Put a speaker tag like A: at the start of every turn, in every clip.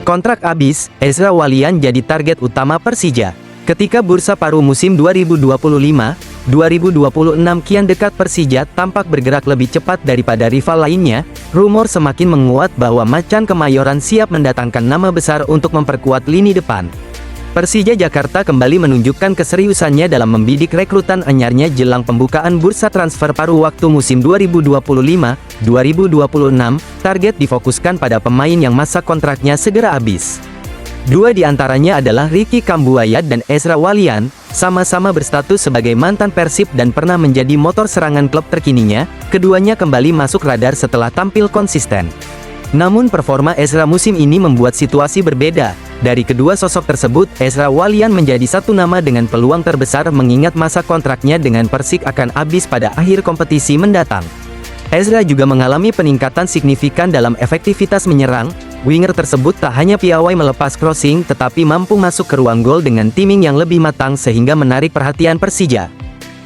A: Kontrak habis, Ezra Walian jadi target utama Persija. Ketika bursa paruh musim 2025-2026 kian dekat, Persija tampak bergerak lebih cepat daripada rival lainnya. Rumor semakin menguat bahwa Macan Kemayoran siap mendatangkan nama besar untuk memperkuat lini depan. Persija Jakarta kembali menunjukkan keseriusannya dalam membidik rekrutan anyarnya jelang pembukaan bursa transfer paruh waktu musim 2025-2026. Target difokuskan pada pemain yang masa kontraknya segera habis. Dua di antaranya adalah Ricky Kambuaya dan Ezra Walian, sama-sama berstatus sebagai mantan Persib dan pernah menjadi motor serangan klub terkininya. Keduanya kembali masuk radar setelah tampil konsisten. Namun performa Ezra musim ini membuat situasi berbeda. Dari kedua sosok tersebut, Ezra Walian menjadi satu nama dengan peluang terbesar mengingat masa kontraknya dengan Persik akan habis pada akhir kompetisi mendatang. Ezra juga mengalami peningkatan signifikan dalam efektivitas menyerang. Winger tersebut tak hanya piawai melepas crossing tetapi mampu masuk ke ruang gol dengan timing yang lebih matang sehingga menarik perhatian Persija.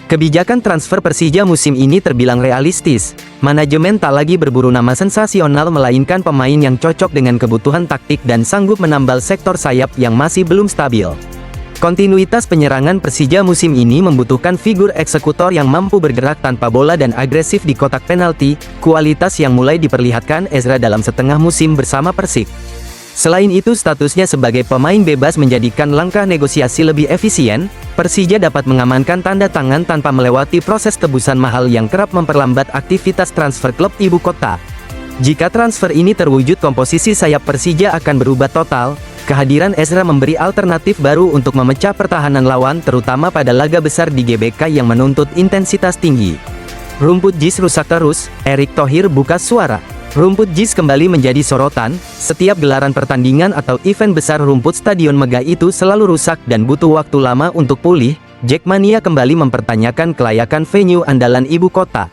A: Kebijakan transfer Persija musim ini terbilang realistis. Manajemen tak lagi berburu nama sensasional melainkan pemain yang cocok dengan kebutuhan taktik dan sanggup menambal sektor sayap yang masih belum stabil. Kontinuitas penyerangan Persija musim ini membutuhkan figur eksekutor yang mampu bergerak tanpa bola dan agresif di kotak penalti, kualitas yang mulai diperlihatkan Ezra dalam setengah musim bersama Persik. Selain itu, statusnya sebagai pemain bebas menjadikan langkah negosiasi lebih efisien. Persija dapat mengamankan tanda tangan tanpa melewati proses tebusan mahal yang kerap memperlambat aktivitas transfer klub ibu kota. Jika transfer ini terwujud, komposisi sayap Persija akan berubah total. Kehadiran Ezra memberi alternatif baru untuk memecah pertahanan lawan, terutama pada laga besar di GBK yang menuntut intensitas tinggi. Rumput JIS rusak terus, Erick Thohir buka suara. Rumput JIS kembali menjadi sorotan. Setiap gelaran pertandingan atau event besar, rumput Stadion Megah itu selalu rusak dan butuh waktu lama untuk pulih. Jackmania kembali mempertanyakan kelayakan venue andalan ibu kota.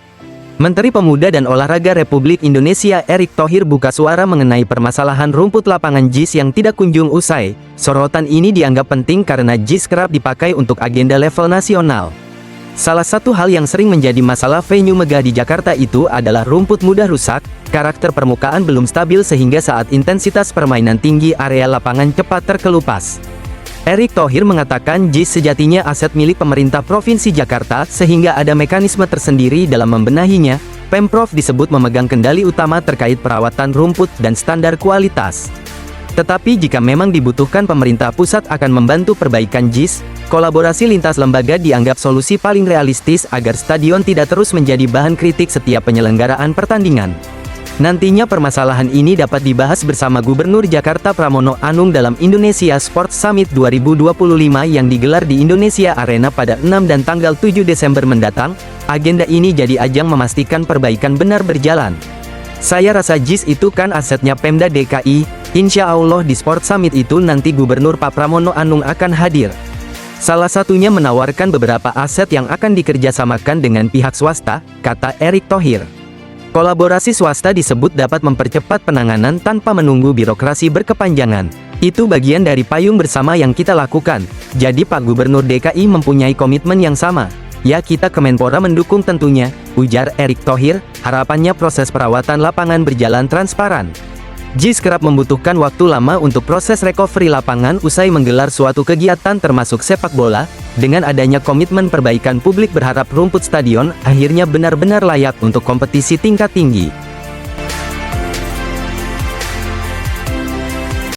A: Menteri Pemuda dan Olahraga Republik Indonesia Erick Thohir buka suara mengenai permasalahan rumput lapangan JIS yang tidak kunjung usai. Sorotan ini dianggap penting karena JIS kerap dipakai untuk agenda level nasional. Salah satu hal yang sering menjadi masalah venue megah di Jakarta itu adalah rumput mudah rusak, karakter permukaan belum stabil sehingga saat intensitas permainan tinggi area lapangan cepat terkelupas. Erick Thohir mengatakan JIS sejatinya aset milik pemerintah Provinsi Jakarta sehingga ada mekanisme tersendiri dalam membenahinya. Pemprov disebut memegang kendali utama terkait perawatan rumput dan standar kualitas. Tetapi jika memang dibutuhkan, pemerintah pusat akan membantu perbaikan JIS. Kolaborasi lintas lembaga dianggap solusi paling realistis agar stadion tidak terus menjadi bahan kritik setiap penyelenggaraan pertandingan. Nantinya permasalahan ini dapat dibahas bersama Gubernur Jakarta Pramono Anung dalam Indonesia Sports Summit 2025 yang digelar di Indonesia Arena pada 6 dan tanggal 7 Desember mendatang. Agenda ini jadi ajang memastikan perbaikan benar berjalan. Saya rasa JIS itu kan asetnya Pemda DKI. Insya Allah di Sports Summit itu nanti Gubernur Pak Pramono Anung akan hadir. Salah satunya menawarkan beberapa aset yang akan dikerjasamakan dengan pihak swasta, kata Erick Thohir. Kolaborasi swasta disebut dapat mempercepat penanganan tanpa menunggu birokrasi berkepanjangan. Itu bagian dari payung bersama yang kita lakukan. Jadi Pak Gubernur DKI mempunyai komitmen yang sama. Ya, kita Kemenpora mendukung tentunya, ujar Erick Thohir. Harapannya proses perawatan lapangan berjalan transparan. JIS kerap membutuhkan waktu lama untuk proses recovery lapangan usai menggelar suatu kegiatan termasuk sepak bola. Dengan adanya komitmen perbaikan, publik berharap rumput stadion akhirnya benar-benar layak untuk kompetisi tingkat tinggi.